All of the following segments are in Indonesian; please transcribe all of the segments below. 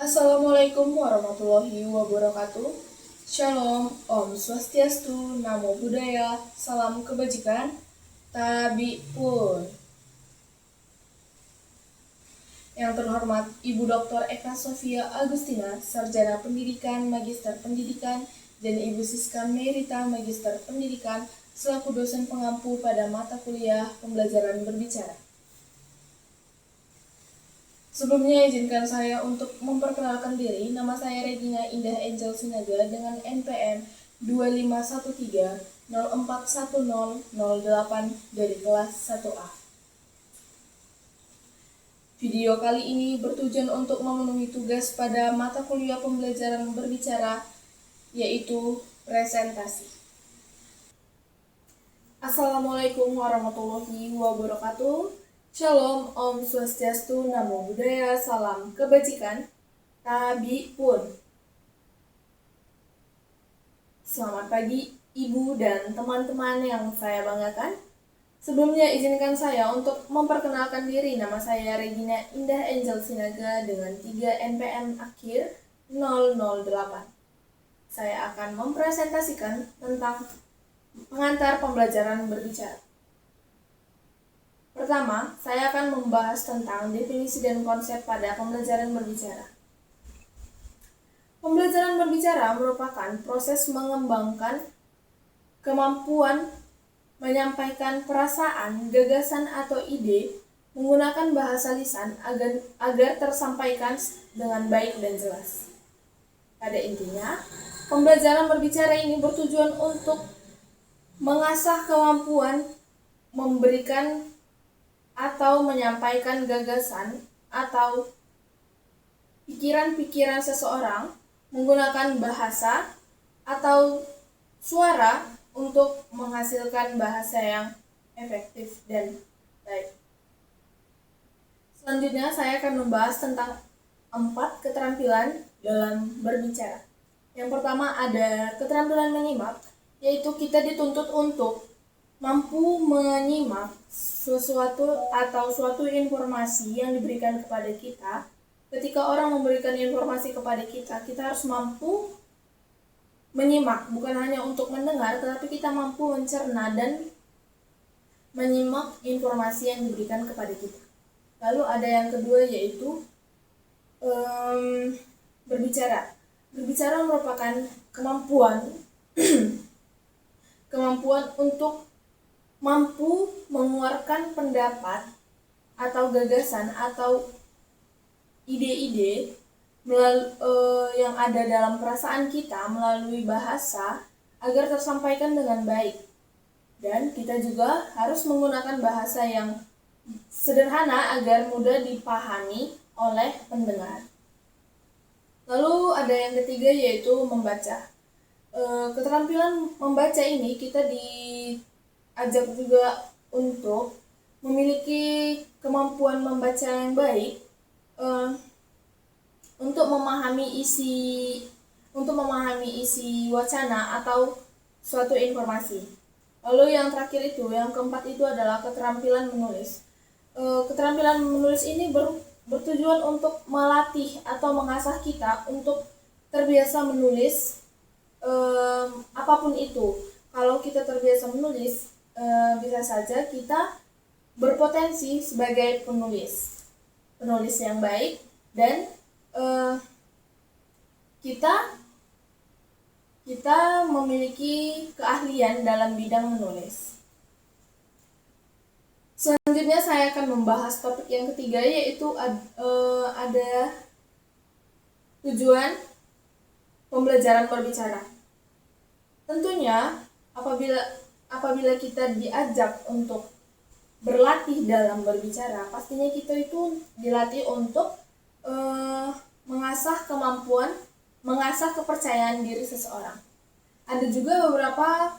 Assalamualaikum warahmatullahi wabarakatuh. Shalom, Om Swastiastu, Namo Buddhaya, salam kebajikan, Tabi pun. Yang terhormat Ibu Dr. Eka Sofia Agustina, Sarjana Pendidikan, Magister Pendidikan, dan Ibu Siska Merita, Magister Pendidikan, selaku dosen pengampu pada mata kuliah pembelajaran berbicara. Sebelumnya izinkan saya untuk memperkenalkan diri. Nama saya Regina Indah Angel Sinaga dengan NPM 2513041008 dari kelas 1A. Video kali ini bertujuan untuk memenuhi tugas pada mata kuliah pembelajaran berbicara, yaitu presentasi. Assalamualaikum warahmatullahi wabarakatuh. Shalom, Om Swastiastu, Namo Buddhaya, salam kebajikan, Tabi pun. Selamat pagi, Ibu dan teman-teman yang saya banggakan. Sebelumnya izinkan saya untuk memperkenalkan diri. Nama saya Regina Indah Angel Sinaga dengan 3 NPM akhir 008. Saya akan mempresentasikan tentang pengantar pembelajaran berbicara. Pertama, saya akan membahas tentang definisi dan konsep pada pembelajaran berbicara. Pembelajaran berbicara merupakan proses mengembangkan kemampuan menyampaikan perasaan, gagasan, atau ide menggunakan bahasa lisan agar tersampaikan dengan baik dan jelas. Pada intinya, pembelajaran berbicara ini bertujuan untuk mengasah kemampuan memberikan atau menyampaikan gagasan atau pikiran-pikiran seseorang menggunakan bahasa atau suara untuk menghasilkan bahasa yang efektif dan baik. Selanjutnya saya akan membahas tentang 4 keterampilan dalam berbicara. Yang pertama ada keterampilan menyimak, yaitu kita dituntut untuk mampu menyimak sesuatu atau suatu informasi yang diberikan kepada kita. Ketika orang memberikan informasi kepada kita, kita harus mampu menyimak, bukan hanya untuk mendengar, tetapi kita mampu mencerna dan menyimak informasi yang diberikan kepada kita. Lalu ada yang kedua, yaitu berbicara. Berbicara merupakan kemampuan untuk mampu mengeluarkan pendapat atau gagasan atau ide-ide yang ada dalam perasaan kita melalui bahasa agar tersampaikan dengan baik. Dan kita juga harus menggunakan bahasa yang sederhana agar mudah dipahami oleh pendengar. Lalu ada yang ketiga, yaitu membaca. Keterampilan membaca ini kita diajak juga untuk memiliki kemampuan membaca yang baik untuk memahami isi wacana atau suatu informasi. Lalu yang terakhir itu, yang keempat itu adalah keterampilan menulis. Keterampilan menulis ini bertujuan untuk melatih atau mengasah kita untuk terbiasa menulis apapun itu. Kalau kita terbiasa menulis, bisa saja kita berpotensi sebagai penulis yang baik, dan kita memiliki keahlian dalam bidang menulis. Selanjutnya saya akan membahas topik yang ketiga, yaitu ada tujuan pembelajaran berbicara. Tentunya apabila kita diajak untuk berlatih dalam berbicara, pastinya kita itu dilatih untuk mengasah kemampuan, mengasah kepercayaan diri seseorang. Ada juga beberapa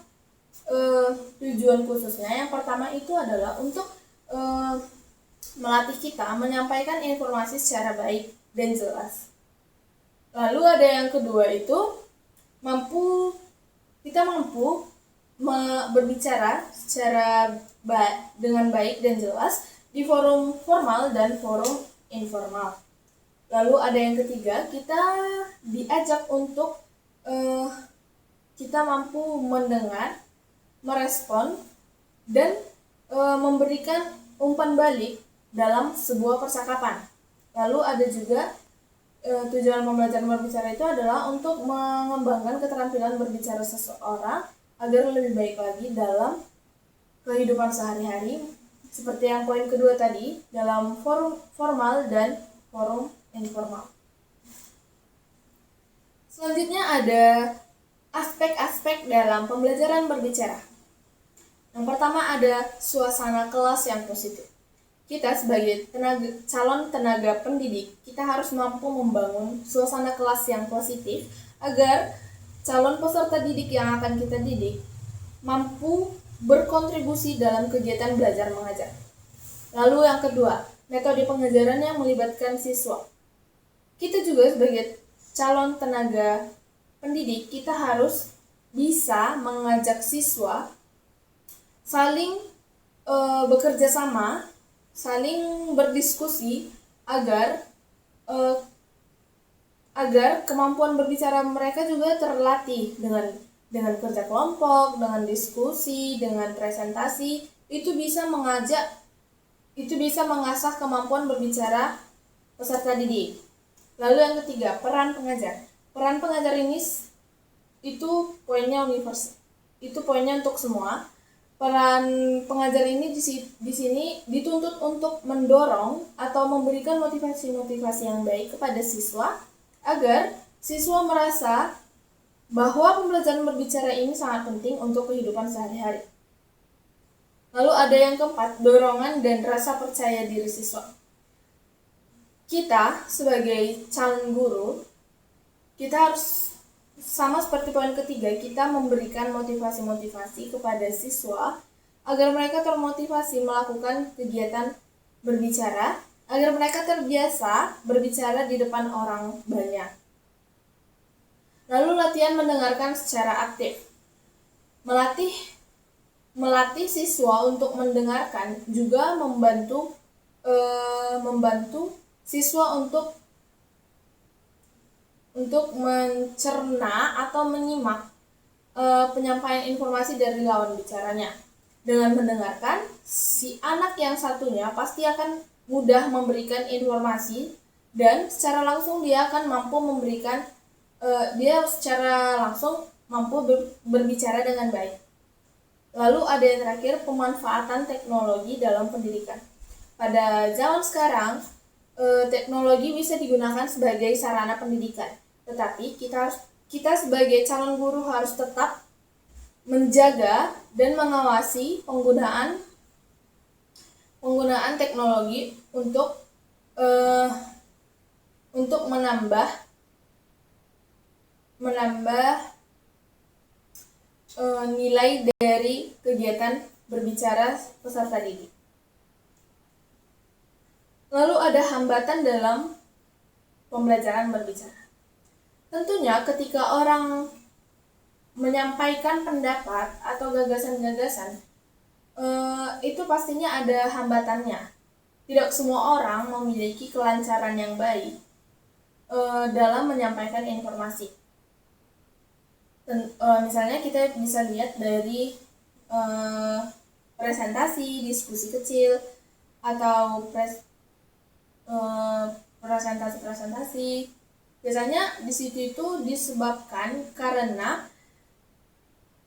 tujuan khususnya. Yang pertama itu adalah untuk melatih kita menyampaikan informasi secara baik dan jelas. Lalu ada yang kedua itu kita mampu berbicara secara dengan baik dan jelas di forum formal dan forum informal. Lalu ada yang ketiga, kita diajak untuk kita mampu mendengar, merespon, dan memberikan umpan balik dalam sebuah percakapan. Lalu ada juga tujuan pembelajaran berbicara itu adalah untuk mengembangkan keterampilan berbicara seseorang agar lebih baik lagi dalam kehidupan sehari-hari, seperti yang poin kedua tadi, dalam forum formal dan forum informal. Selanjutnya ada aspek-aspek dalam pembelajaran berbicara. Yang pertama ada suasana kelas yang positif. Kita sebagai calon tenaga pendidik, kita harus mampu membangun suasana kelas yang positif agar calon peserta didik yang akan kita didik mampu berkontribusi dalam kegiatan belajar mengajar. Lalu yang kedua, metode pengajaran yang melibatkan siswa. Kita juga sebagai calon tenaga pendidik, kita harus bisa mengajak siswa saling bekerja sama, saling berdiskusi agar kemampuan berbicara mereka juga terlatih dengan kerja kelompok, dengan diskusi, dengan presentasi. Itu bisa mengasah kemampuan berbicara peserta didik. Lalu yang ketiga, peran pengajar. Peran pengajar ini itu poinnya universal. Itu poinnya untuk semua. Peran pengajar ini di sini dituntut untuk mendorong atau memberikan motivasi-motivasi yang baik kepada siswa agar siswa merasa bahwa pembelajaran berbicara ini sangat penting untuk kehidupan sehari-hari. Lalu ada yang keempat, dorongan dan rasa percaya diri siswa. Kita sebagai calon guru, kita harus sama seperti poin ketiga, kita memberikan motivasi-motivasi kepada siswa agar mereka termotivasi melakukan kegiatan berbicara, agar mereka terbiasa berbicara di depan orang banyak. Lalu latihan mendengarkan secara aktif. Melatih siswa untuk mendengarkan juga membantu siswa untuk mencerna atau menyimak penyampaian informasi dari lawan bicaranya. Dengan mendengarkan, si anak yang satunya pasti akan mudah memberikan informasi dan secara langsung dia akan mampu memberikan berbicara dengan baik. Lalu ada yang terakhir, pemanfaatan teknologi dalam pendidikan. Pada zaman sekarang, teknologi bisa digunakan sebagai sarana pendidikan. Tetapi kita sebagai calon guru harus tetap menjaga dan mengawasi penggunaan teknologi untuk menambah nilai dari kegiatan berbicara peserta didik. Lalu ada hambatan dalam pembelajaran berbicara. Tentunya ketika orang menyampaikan pendapat atau gagasan-gagasan, itu pastinya ada hambatannya. Tidak semua orang memiliki kelancaran yang baik dalam menyampaikan informasi. Misalnya kita bisa lihat dari presentasi, diskusi kecil, atau presentasi. Biasanya di situ itu disebabkan karena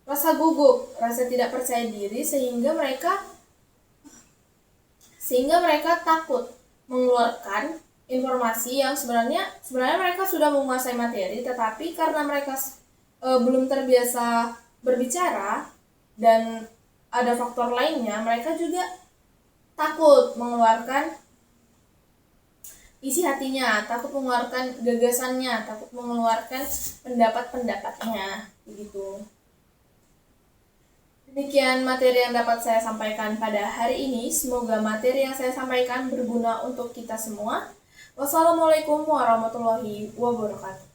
rasa gugup, rasa tidak percaya diri sehingga mereka takut mengeluarkan informasi yang sebenarnya mereka sudah menguasai materi, tetapi karena mereka belum terbiasa berbicara dan ada faktor lainnya, mereka juga takut mengeluarkan isi hatinya, takut mengeluarkan gagasannya, takut mengeluarkan pendapat-pendapatnya, begitu. Demikian materi yang dapat saya sampaikan pada hari ini. Semoga materi yang saya sampaikan berguna untuk kita semua. Wassalamualaikum warahmatullahi wabarakatuh.